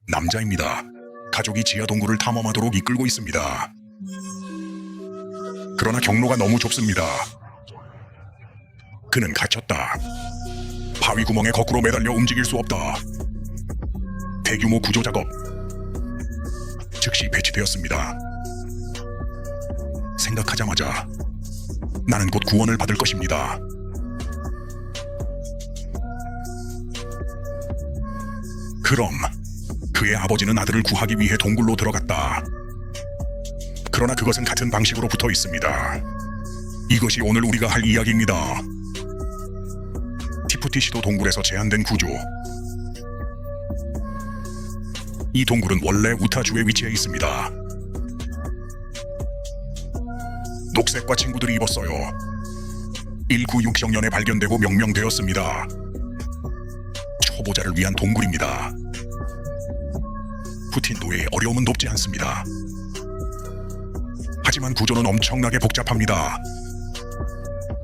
남자입니다. 가족이 지하 동굴을 탐험하도록 이끌고 있습니다. 그러나 경로가 너무 좁습니다. 그는 갇혔다. 바위 구멍에 거꾸로 매달려 움직일 수 없다. 대규모 구조 작업 즉시 배치되었습니다. 생각하자마자 나는 곧 구원을 받을 것입니다. 그럼 그의 아버지는 아들을 구하기 위해 동굴로 들어갔다. 그러나 그것은 같은 방식으로 붙어 있습니다. 이것이 오늘 우리가 할 이야기입니다. 티프티시도 동굴에서 제한된 구조. 이 동굴은 원래 우타주에 위치해 있습니다. 녹색과 친구들이 입었어요. 1960년에 발견되고 명명되었습니다. 초보자를 위한 동굴입니다. 푸틴 노예의 어려움은 높지 않습니다. 하지만 구조는 엄청나게 복잡합니다.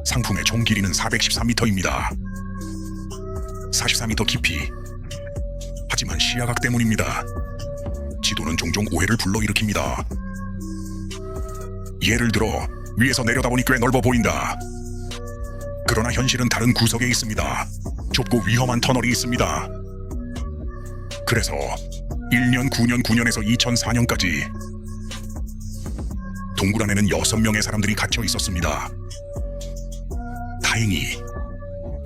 상품의 총 길이는 413m입니다. 44m 깊이. 하지만 시야각 때문입니다. 지도는 종종 오해를 불러일으킵니다. 예를 들어 위에서 내려다보니 꽤 넓어 보인다. 그러나 현실은 다른 구석에 있습니다. 좁고 위험한 터널이 있습니다. 그래서 1년, 9년, 9년에서 2004년까지 동굴 안에는 6명의 사람들이 갇혀 있었습니다. 다행히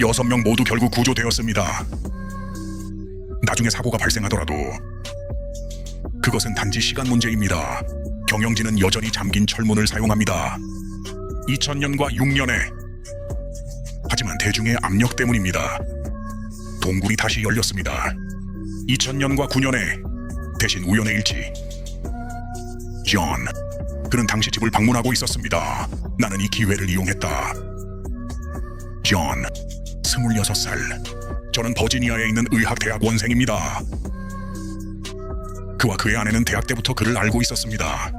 6명 모두 결국 구조되었습니다. 나중에 사고가 발생하더라도 그것은 단지 시간 문제입니다. 경영진은 여전히 잠긴 철문을 사용합니다. 2000년과 6년에. 하지만 대중의 압력 때문입니다. 동굴이 다시 열렸습니다. 2000년과 9년에 대신 우연의 일치. 존, 그는 당시 집을 방문하고 있었습니다. 나는 이 기회를 이용했다. 존, 26살. 저는 버지니아에 있는 의학대학 원생입니다. 그와 그의 아내는 대학 때부터 그를 알고 있었습니다.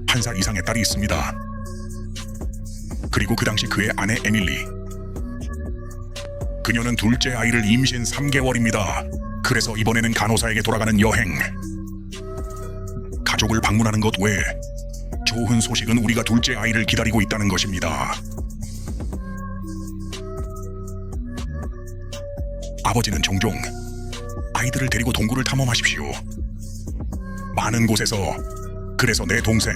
1살 이상의 딸이 있습니다. 그리고 그 당시 그의 아내 에밀리. 그녀는 둘째 아이를 임신 3개월입니다. 그래서 이번에는 간호사에게 돌아가는 여행. 가족을 방문하는 것 외에 좋은 소식은 우리가 둘째 아이를 기다리고 있다는 것입니다. 아버지는 종종 아이들을 데리고 동굴을 탐험하십시오. 많은 곳에서. 그래서 내 동생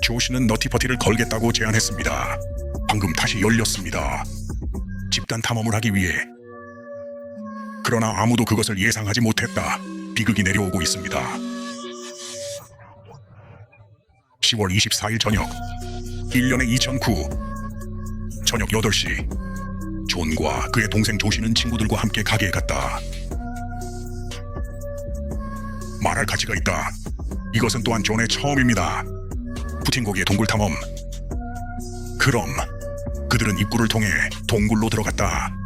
조시는 너티퍼티를 걸겠다고 제안했습니다. 방금 다시 열렸습니다. 집단 탐험을 하기 위해. 그러나 아무도 그것을 예상하지 못했다. 비극이 내려오고 있습니다. 10월 24일 저녁 1년의 2009 저녁 8시 존과 그의 동생 조시는 친구들과 함께 가게에 갔다. 말할 가치가 있다. 이것은 또한 존의 처음입니다. 푸틴 고기의 동굴 탐험. 그럼 그들은 입구를 통해 동굴로 들어갔다.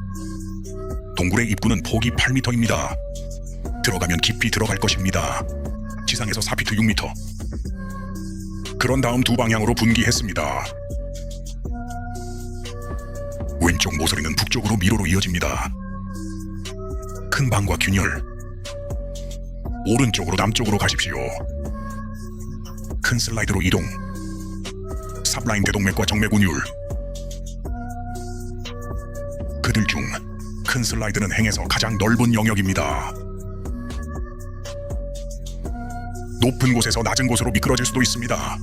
동굴의 입구는 폭이 8m입니다. 들어가면 깊이 들어갈 것입니다. 지상에서 4피트 6m. 그런 다음 두 방향으로 분기했습니다. 왼쪽 모서리는 북쪽으로 미로로 이어집니다. 큰 방과 균열. 오른쪽으로 남쪽으로 가십시오. 큰 슬라이드로 이동. 삽라인 대동맥과 정맥 운율. 그들 중 큰 슬라이드는 행에서 가장 넓은 영역입니다. 높은 곳에서 낮은 곳으로 미끄러질 수도 있습니다.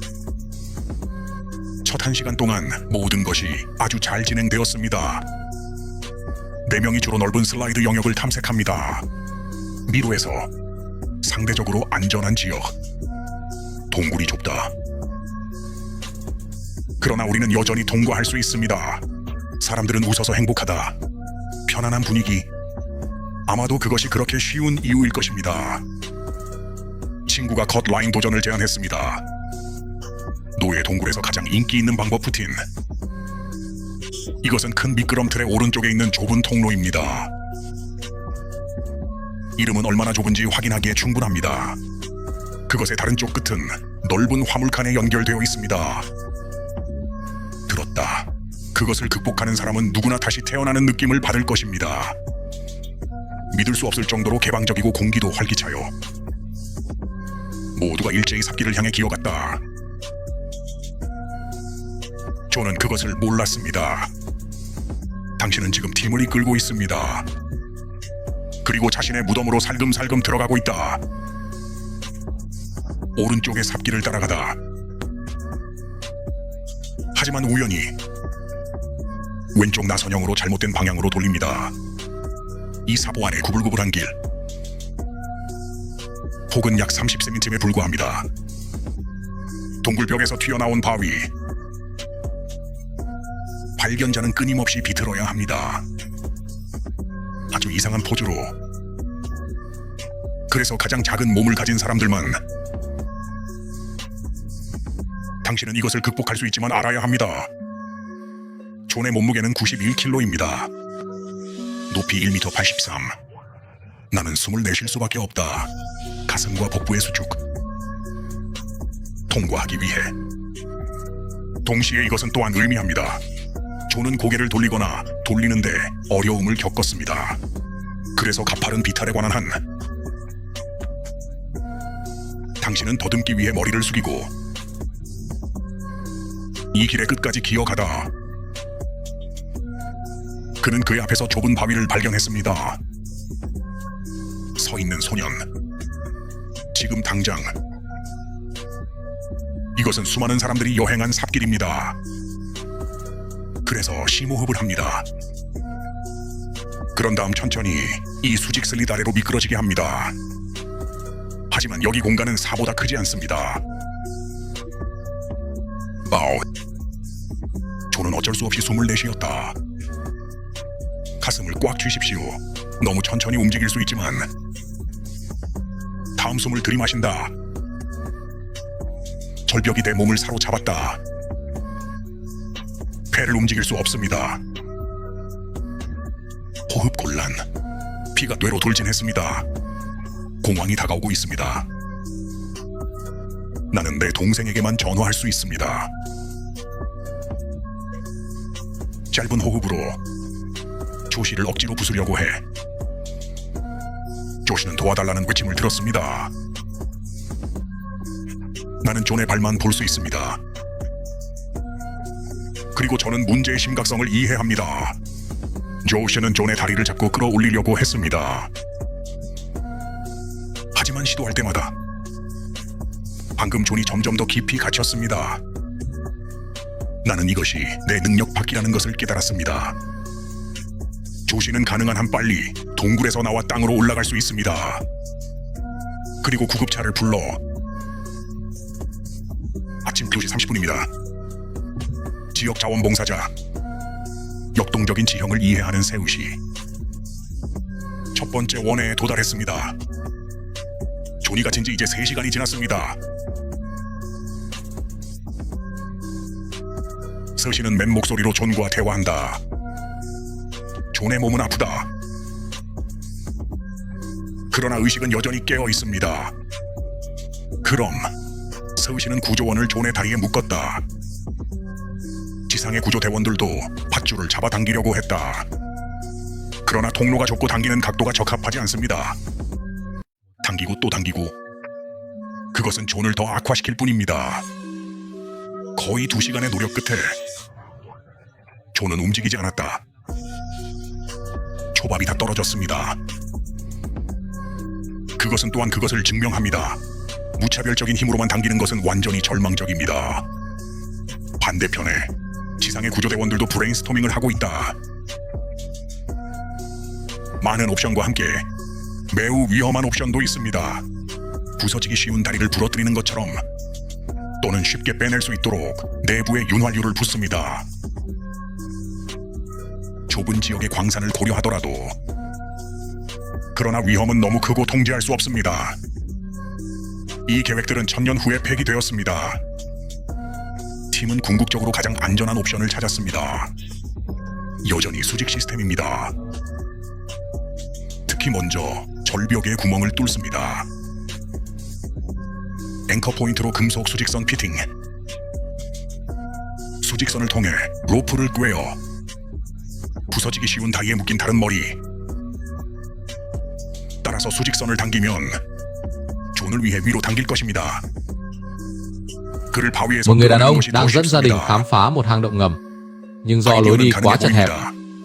첫 1시간 동안 모든 것이 아주 잘 진행되었습니다. 4명이 주로 넓은 슬라이드 영역을 탐색합니다. 미로에서 상대적으로 안전한 지역. 동굴이 좁다. 그러나 우리는 여전히 통과할 수 있습니다. 사람들은 웃어서 행복하다. 편안한 분위기. 아마도 그것이 그렇게 쉬운 이유일 것입니다. 친구가 컷라인 도전을 제안했습니다. 노예 동굴에서 가장 인기 있는 방법 푸틴. 이것은 큰 미끄럼틀의 오른쪽에 있는 좁은 통로입니다. 이름은 얼마나 좁은지 확인하기에 충분합니다. 그것의 다른 쪽 끝은 넓은 화물칸에 연결되어 있습니다. 들었다. 그것을 극복하는 사람은 누구나 다시 태어나는 느낌을 받을 것입니다. 믿을 수 없을 정도로 개방적이고 공기도 활기차요. 모두가 일제히 삽길을 향해 기어갔다. 존은 그것을 몰랐습니다. 당신은 지금 팀을 이끌고 있습니다. 그리고 자신의 무덤으로 살금살금 들어가고 있다. 오른쪽의 삽길을 따라가다. 하지만 우연히 왼쪽 나선형으로 잘못된 방향으로 돌립니다. 이 사보 안에 구불구불한 길. 폭은 약 30cm에 불과합니다. 동굴벽에서 튀어나온 바위. 발견자는 끊임없이 비틀어야 합니다. 아주 이상한 포즈로. 그래서 가장 작은 몸을 가진 사람들만. 당신은 이것을 극복할 수 있지만 알아야 합니다. 존의 몸무게는 91kg입니다. 높이 1m 83. 나는 숨을 내쉴 수밖에 없다. 가슴과 복부의 수축. 통과하기 위해. 동시에 이것은 또한 의미합니다. 존은 고개를 돌리거나 돌리는데 어려움을 겪었습니다. 그래서 가파른 비탈에 관한 한. 당신은 더듬기 위해 머리를 숙이고 이 길의 끝까지 기어가다. 그는 그의 앞에서 좁은 바위를 발견했습니다. 서 있는 소년. 지금 당장. 이것은 수많은 사람들이 여행한 삽길입니다. 그래서 심호흡을 합니다. 그런 다음 천천히 이 수직 슬릿 아래로 미끄러지게 합니다. 하지만 여기 공간은 사보다 크지 않습니다. 존은 어쩔 수 없이 숨을 내쉬었다. 가슴을 꽉 쥐십시오. 너무 천천히 움직일 수 있지만. 다음 숨을 들이마신다. 절벽이 내 몸을 사로잡았다. 폐를 움직일 수 없습니다. 호흡 곤란. 피가 뇌로 돌진했습니다. 공황이 다가오고 있습니다. 나는 내 동생에게만 전화할 수 있습니다. 짧은 호흡으로 조시를 억지로 부수려고 해. 조시는 도와달라는 외침을 들었습니다. 나는 존의 발만 볼 수 있습니다. 그리고 저는 문제의 심각성을 이해합니다. 조시는 존의 다리를 잡고 끌어올리려고 했습니다. 하지만 시도할 때마다 방금 존이 점점 더 깊이 갇혔습니다. 나는 이것이 내 능력 밖이라는 것을 깨달았습니다. 조시는 가능한 한 빨리 동굴에서 나와 땅으로 올라갈 수 있습니다. 그리고 구급차를 불러. 아침 2시 30분입니다. 지역 자원봉사자. 역동적인 지형을 이해하는 세우시. 첫 번째 원회에 도달했습니다. 존이 갇힌 지 이제 3시간이 지났습니다. 서시는 맨 목소리로 존과 대화한다. 존의 몸은 아프다. 그러나 의식은 여전히 깨어 있습니다. 그럼 서시는 구조원을 존의 다리에 묶었다. 지상의 구조대원들도 밧줄을 잡아당기려고 했다. 그러나 통로가 좁고 당기는 각도가 적합하지 않습니다. 당기고 또 당기고. 그것은 존을 더 악화시킬 뿐입니다. 거의 2시간의 노력 끝에 존은 움직이지 않았다. 초밥이 다 떨어졌습니다. 그것은 또한 그것을 증명합니다. 무차별적인 힘으로만 당기는 것은 완전히 절망적입니다. 반대편에 지상의 구조대원들도 브레인스토밍을 하고 있다. 많은 옵션과 함께 매우 위험한 옵션도 있습니다. 부서지기 쉬운 다리를 부러뜨리는 것처럼, 또는 쉽게 빼낼 수 있도록 내부에 윤활유를 붓습니다. 좁은 지역의 광산을 고려하더라도. 그러나 위험은 너무 크고 통제할 수 없습니다. 이 계획들은 1000년 후에 폐기되었습니다. 팀은 궁극적으로 가장 안전한 옵션을 찾았습니다. 여전히 수직 시스템입니다. 특히 먼저 절벽에 구멍을 뚫습니다. 앵커 포인트로 금속 수직선 피팅. 수직선을 통해 로프를 꿰어 부서지기 쉬운 다리에 묶인 다른 머리. 따라서 수직선을 당기면 존을 위해 위로 당길 것입니다. 그를 바위에서 Một người đàn ông 끌어내는 것이 đang 더 dẫn gia đình 쉽습니다. khám phá một hang động ngầm, nhưng do lối đi quá chật hẹp,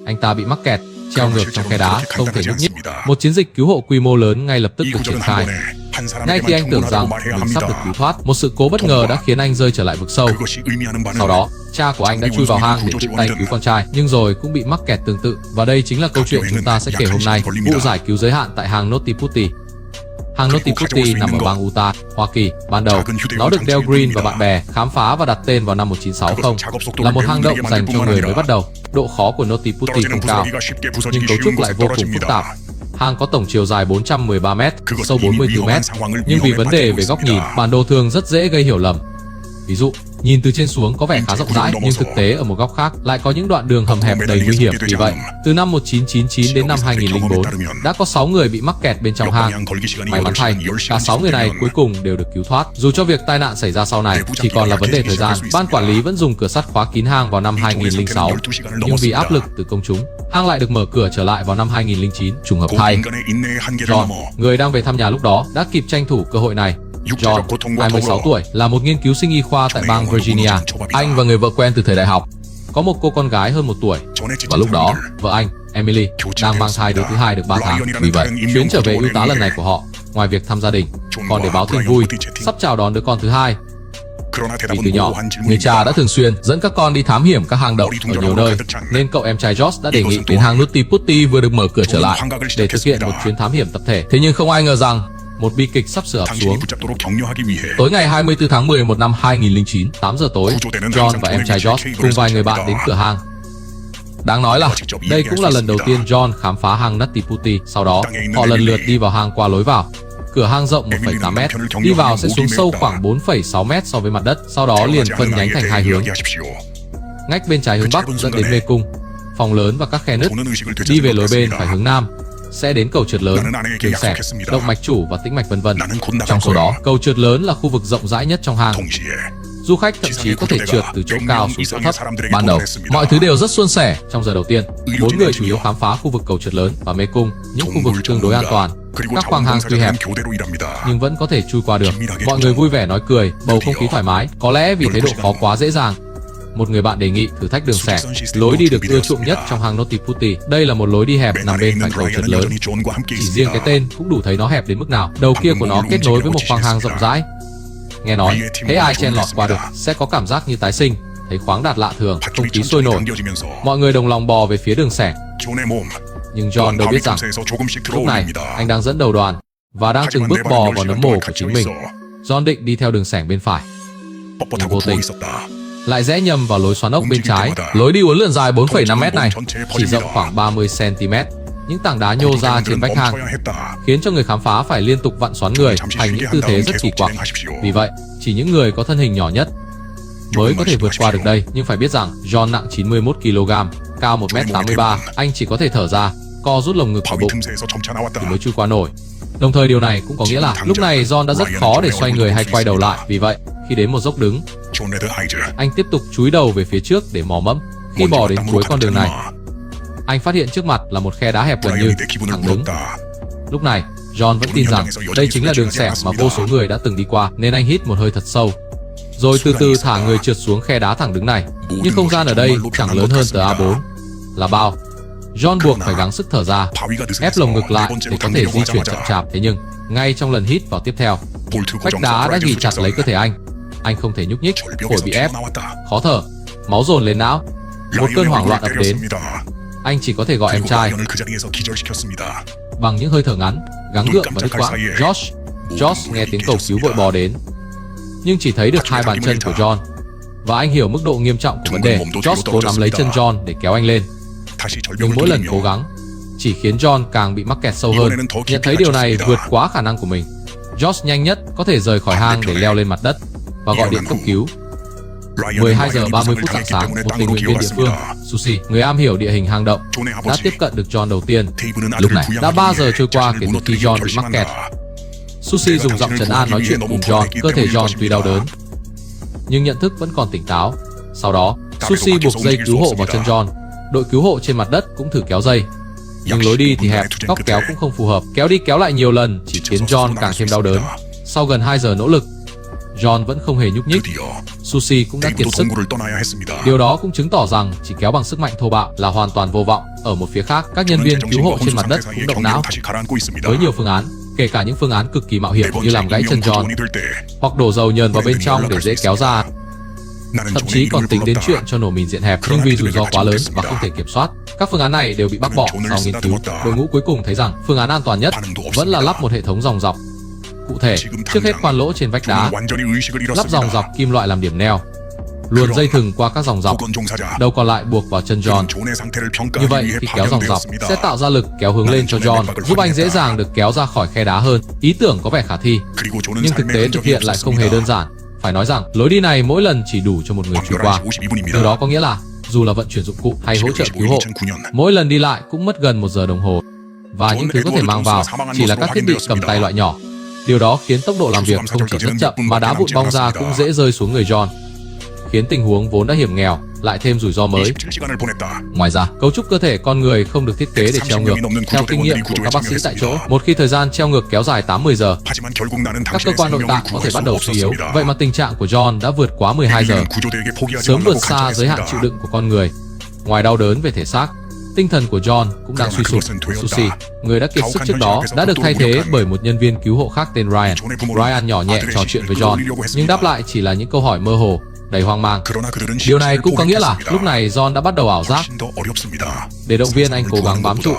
anh ta bị mắc kẹt, treo ngược trong khe đá, không thể nhúc nhích. Một chiến dịch cứu hộ quy mô lớn ngay lập tức 이 được triển 구조는 한 khai. 번에 한 Ngay khi 사람에게만 anh tưởng rằng 충분하다고 말해야 mình sắp được cứu 합니다. thoát, một sự cố bất ngờ đã khiến anh rơi trở lại vực sâu. 그것이 의미하는 바는 Sau đó, cha của anh đã chui vào hang để tự tay cứu con trai, nhưng rồi cũng bị mắc kẹt tương tự. Và đây chính là câu chuyện chúng ta sẽ kể hôm nay, vụ giải cứu giới hạn tại hang Notiputi. Hang Notiputi nằm ở bang Utah, Hoa Kỳ. Ban đầu, nó được Dale Green và bạn bè khám phá và đặt tên vào năm 1960, là một hang động dành cho người mới bắt đầu. Độ khó của Notiputi không cao, nhưng cấu trúc lại vô cùng phức tạp. Hang có tổng chiều dài 413m, sâu 44m, nhưng vì vấn đề về góc nhìn, bản đồ thường rất dễ gây hiểu lầm. Ví dụ, nhìn từ trên xuống có vẻ khá rộng rãi, nhưng thực tế ở một góc khác lại có những đoạn đường hầm hẹp đầy nguy hiểm. Vì vậy, từ năm 1999 đến năm 2004, đã có 6 người bị mắc kẹt bên trong hang. May mắn thay, cả 6 người này cuối cùng đều được cứu thoát. Dù cho việc tai nạn xảy ra sau này chỉ còn là vấn đề thời gian, ban quản lý vẫn dùng cửa sắt khóa kín hang vào năm 2006. Nhưng vì áp lực từ công chúng, hang lại được mở cửa trở lại vào năm 2009. Trùng hợp thay, John, người đang về thăm nhà lúc đó, đã kịp tranh thủ cơ hội này. John, 26 tuổi, là một nghiên cứu sinh y khoa tại bang Virginia. Anh và người vợ quen từ thời đại học. Có một cô con gái hơn 1 tuổi. Và lúc đó, vợ anh, Emily, đang mang thai đứa thứ hai được 3 tháng. Vì vậy, chuyến trở về y tá lần này của họ, ngoài việc thăm gia đình, còn để báo tin vui, sắp chào đón đứa con thứ hai. Vì từ nhỏ, người cha đã thường xuyên dẫn các con đi thám hiểm các hang động ở nhiều nơi, nên cậu em trai Josh đã đề nghị đến hang Notiputi vừa được mở cửa trở lại để thực hiện một chuyến thám hiểm tập thể. Thế nhưng không ai ngờ rằng một bi kịch sắp sửa ập xuống. Tối ngày 24 tháng 11 năm 2009, 8 giờ tối, John và em trai Josh cùng vài người bạn đến cửa hang. Đáng nói là đây cũng là lần đầu tiên John khám phá hang Notiputi. Sau đó, họ lần lượt đi vào hang qua lối vào. Cửa hang rộng 1,8m, đi vào sẽ xuống sâu khoảng 4,6m so với mặt đất, sau đó liền phân nhánh thành hai hướng. Ngách bên trái hướng Bắc dẫn đến mê cung, phòng lớn và các khe nứt. Đi về lối bên phải hướng Nam sẽ đến cầu trượt lớn, đường xẻ, động mạch chủ và tĩnh mạch vân vân. Trong số đó, cầu trượt lớn là khu vực rộng rãi nhất trong hang. Du khách thậm chí có thể trượt từ chỗ cao xuống chỗ thấp. Ban đầu, mọi thứ đều rất suôn sẻ. Trong giờ đầu tiên, 4 người chủ yếu khám phá khu vực cầu trượt lớn và mê cung, những khu vực tương đối an toàn. Các khoang hang tuy hẹp nhưng vẫn có thể chui qua được. Mọi người vui vẻ nói cười, bầu không khí thoải mái. Có lẽ vì thấy độ khó quá dễ dàng, một người bạn đề nghị thử thách đường xẻ, lối đi được ưa chuộng nhất trong hang Notiputi. Đây là một lối đi hẹp nằm bên phải cầu trượt lớn. Chỉ riêng cái tên cũng đủ thấy nó hẹp đến mức nào. Đầu kia của nó kết nối với một khoang hang rộng rãi. Nghe nói, hễ ai chen lọt qua được sẽ có cảm giác như tái sinh, thấy khoáng đạt lạ thường, không khí sôi nổi. Mọi người đồng lòng bò về phía đường xẻ. Nhưng John đâu biết rằng, lúc này anh đang dẫn đầu đoàn và đang từng bước bò vào nấm mồ của chính mình. John định đi theo đường xẻng bên phải, nhưng vô tình lại rẽ nhầm vào lối xoắn ốc bên trái. Lối đi uốn lượn dài 4,5m này chỉ rộng khoảng 30cm. Những tảng đá nhô ra trên vách hang khiến cho người khám phá phải liên tục vặn xoắn người thành những tư thế rất kỳ quặc. Vì vậy, chỉ những người có thân hình nhỏ nhất mới có thể vượt qua được đây. Nhưng phải biết rằng John nặng 91kg, cao 1m83, anh chỉ có thể thở ra, co rút lồng ngực và bụng thì mới chui qua nổi. Đồng thời điều này cũng có nghĩa là lúc này John đã rất khó để xoay người hay quay đầu lại. Vì vậy, khi đến một dốc đứng, anh tiếp tục chúi đầu về phía trước để mò mẫm. Khi bò đến cuối con đường này, anh phát hiện trước mặt là một khe đá hẹp gần như thẳng đứng. Lúc này, John vẫn tin rằng đây chính là đường xẻng mà vô số người đã từng đi qua, nên anh hít một hơi thật sâu, rồi từ từ thả người trượt xuống khe đá thẳng đứng này. Nhưng không gian ở đây chẳng lớn hơn tờ A4 là bao. John buộc phải gắng sức thở ra, ép lồng ngực lại để có thể di chuyển chậm chạp. Thế nhưng, ngay trong lần hít vào tiếp theo, vách đá đã ghì chặt lấy cơ thể anh. Anh không thể nhúc nhích, phổi bị ép, khó thở, máu dồn lên não. Một cơn hoảng loạn ập đến. Anh chỉ có thể gọi em trai bằng những hơi thở ngắn, gắng gượng và đứt quãng. Josh nghe tiếng cầu cứu vội bò đến, nhưng chỉ thấy được hai bàn chân của John, và anh hiểu mức độ nghiêm trọng của vấn đề. Josh cố nắm lấy chân John để kéo anh lên, nhưng mỗi lần cố gắng chỉ khiến John càng bị mắc kẹt sâu hơn. Nhận thấy điều này vượt quá khả năng của mình, Josh nhanh nhất có thể rời khỏi hang để leo lên mặt đất và gọi điện cấp cứu. 12 giờ 30 phút rạng sáng, một tình nguyện viên địa phương, Susie, người am hiểu địa hình hang động, đã tiếp cận được John đầu tiên. Lúc này, đã 3 giờ trôi qua kể từ khi John bị mắc kẹt. Susie dùng giọng trấn an nói chuyện cùng John. Cơ thể John tuy đau đớn, nhưng nhận thức vẫn còn tỉnh táo. Sau đó, Susie buộc dây cứu hộ vào chân John. Đội cứu hộ trên mặt đất cũng thử kéo dây, nhưng lối đi thì hẹp, góc kéo cũng không phù hợp. Kéo đi kéo lại nhiều lần chỉ khiến John càng thêm đau đớn. Sau gần 2 giờ nỗ lực, John vẫn không hề nhúc nhích. 드디어 Sushi cũng đã kiệt 대구도 sức. 동굴을 떠나야 했습니다. Điều đó cũng chứng tỏ rằng chỉ kéo bằng sức mạnh thô bạo là hoàn toàn vô vọng. Ở một phía khác, các nhân viên cứu hộ trên mặt đất cũng động não 다시 가라앉고 있습니다. với nhiều phương án, kể cả những phương án cực kỳ mạo hiểm 네 như 번째 làm gãy chân 인명 John 구조원이 될 때 hoặc đổ dầu nhờn vào bên trong để dễ kéo ra. 나는 Thậm 존의 chí còn 이름을 tính đến 불렀다. chuyện cho nổ mìn diện hẹp, nhưng vì rủi ro quá lớn và không thể kiểm soát, các phương án này đều bị bác bỏ. Sau nghiên cứu, đội ngũ cuối cùng thấy rằng phương án an toàn nhất vẫn là lắp một hệ thống dòng dọc. Cụ thể, trước hết khoan lỗ trên vách đá, 존은 완전히 의식을 lắp dòng 잃었습니다. dọc kim loại làm điểm neo, luồn dây thừng qua các dòng dọc, 보건 종사자 đầu còn lại buộc vào chân John. 그는 존의 상태를 Như 평가하기 vậy, 위해 khi kéo dòng dọc 파견되었습니다. sẽ tạo ra lực kéo hướng lên cho John, giúp anh dễ dàng được kéo ra khỏi khe đá hơn. Ý tưởng có vẻ khả thi, 그리고 존은 nhưng thực 삶의 tế thực 흔적이 hiện lại không hề 없었습니다. đơn giản. Phải nói rằng, lối đi này mỗi lần chỉ đủ cho một người 밤 truy qua. 11시 52분입니다. Điều đó có nghĩa là, dù là vận chuyển dụng cụ hay hỗ trợ 15일 cứu hộ, 2009년 mỗi lần đi lại cũng mất gần 1 giờ đồng hồ. Và những thứ có thể mang vào chỉ là các thiết bị cầm tay loại nhỏ. Điều đó khiến tốc độ làm việc không chỉ rất chậm mà đá vụn bong ra cũng dễ rơi xuống người John, khiến tình huống vốn đã hiểm nghèo lại thêm rủi ro mới. 27시간을 보냈다. Ngoài ra, cấu trúc cơ thể con người không được thiết kế để treo ngược. Theo kinh nghiệm của các bác sĩ tại chỗ, một khi thời gian treo ngược kéo dài 80 giờ, 하지만 결국 나는 các cơ 당신의 quan nội 생명을 tạng có thể 구할 bắt 수 đầu suy yếu. 없었습니다. Vậy mà tình trạng của John đã vượt quá 12 giờ, 우리는 구조대에게 포기하지 sớm 말라고 vượt xa giới hạn chịu 간청했습니다. đựng của con người. Ngoài đau đớn về thể xác, tinh thần của John cũng đang suy sụp. Sushi, người đã kiệt sức trước đó, đã được thay thế bởi một nhân viên cứu hộ khác tên Ryan. Ryan nhỏ nhẹ trò chuyện với John, nhưng đáp lại chỉ là những câu hỏi mơ hồ, đầy hoang mang. 그러나 그들은 Điều này cũng có nghĩa là 실패했습니다. lúc này John đã bắt đầu ảo giác. 훨씬 더 어렵습니다. Để động viên anh cố gắng bám trụ,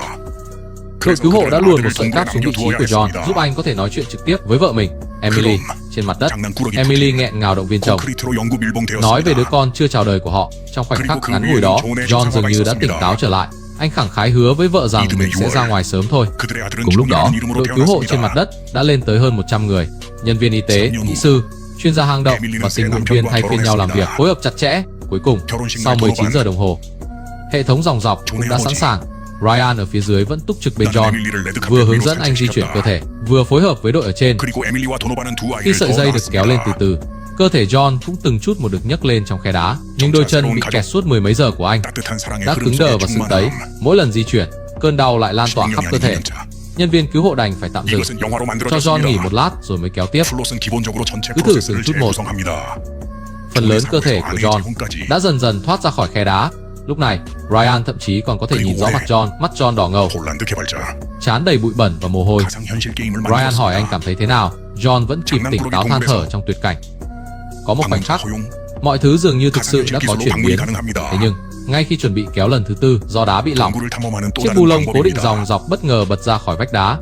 đội cứu hộ đã luồn một sợi cáp xuống vị trí của John, giúp anh có thể nói chuyện trực tiếp với vợ mình, Emily. Trên mặt đất, Emily nghẹn ngào động viên chồng, 콘크리트로 연구 밀봉되었습니다. nói về đứa con chưa chào đời của họ. Trong khoảnh khắc ngắn ngủi đó, John dường như đã tỉnh táo trở lại. Anh khẳng khái hứa với vợ rằng mình sẽ ra ngoài sớm thôi. 그들의 아들은 Cùng lúc đó, 존이라는 이름으로 đội cứu hộ trên mặt 태어났습니다. đất đã lên tới hơn 100 người. Nhân viên y tế, kỹ sư, chuyên gia hang động và tình nguyện viên thay phiên nhau làm việc, phối hợp chặt chẽ. Cuối cùng, sau 19 giờ đồng hồ, hệ thống dòng dọc cũng đã sẵn sàng. Ryan ở phía dưới vẫn túc trực bên 나는 John, 에밀리를 레드카펫 vừa hướng 위로 dẫn anh di chuyển 설정시켰다. cơ thể, vừa phối hợp với đội ở trên. 그리고 에밀리와 도노바는 두 Khi 아이를 sợi 더 dây được kéo lên từ 낳았습니다. từ, cơ thể John cũng từng chút một được nhấc lên trong khe đá, nhưng đôi chân bị kẹt suốt mười mấy giờ của anh 따뜻한 사랑의 đã 흐름 cứng đờ 속에 và sưng 충만함. tấy. Mỗi lần di chuyển, cơn đau lại lan tỏa khắp cơ thể. Nhân viên cứu hộ đành phải tạm dừng, 이것은 영화로 cho John nghỉ 만들어졌습니다. một lát rồi mới kéo tiếp. 플롯은 기본적으로 전체 cứ thử 프로세스를 từng chút một. 재구성합니다. Phần lớn cơ thể của John đã dần dần thoát ra khỏi khe đá. Lúc này, Ryan thậm chí còn có thể nhìn rõ mặt John, mắt John đỏ ngầu, 폴란드 개발자 trán đầy bụi bẩn và mồ hôi. 가상 현실 게임을 Ryan hỏi anh 만들었습니다. cảm thấy thế nào. John vẫn kịp tỉnh táo than thở trong tuyệt cảnh. Có một khoảnh khắc, 허용, mọi thứ dường như thực 가상 sự 현실 đã có 기술로 chuyển 방문이 biến. 가능합니다. Thế nhưng, ngay khi chuẩn bị kéo lần thứ tư, do đá bị lỏng, 동굴을 탐험하는 또 chiếc 다른 bu lông cố định 방법입니다. dòng dọc bất ngờ bật ra khỏi vách đá.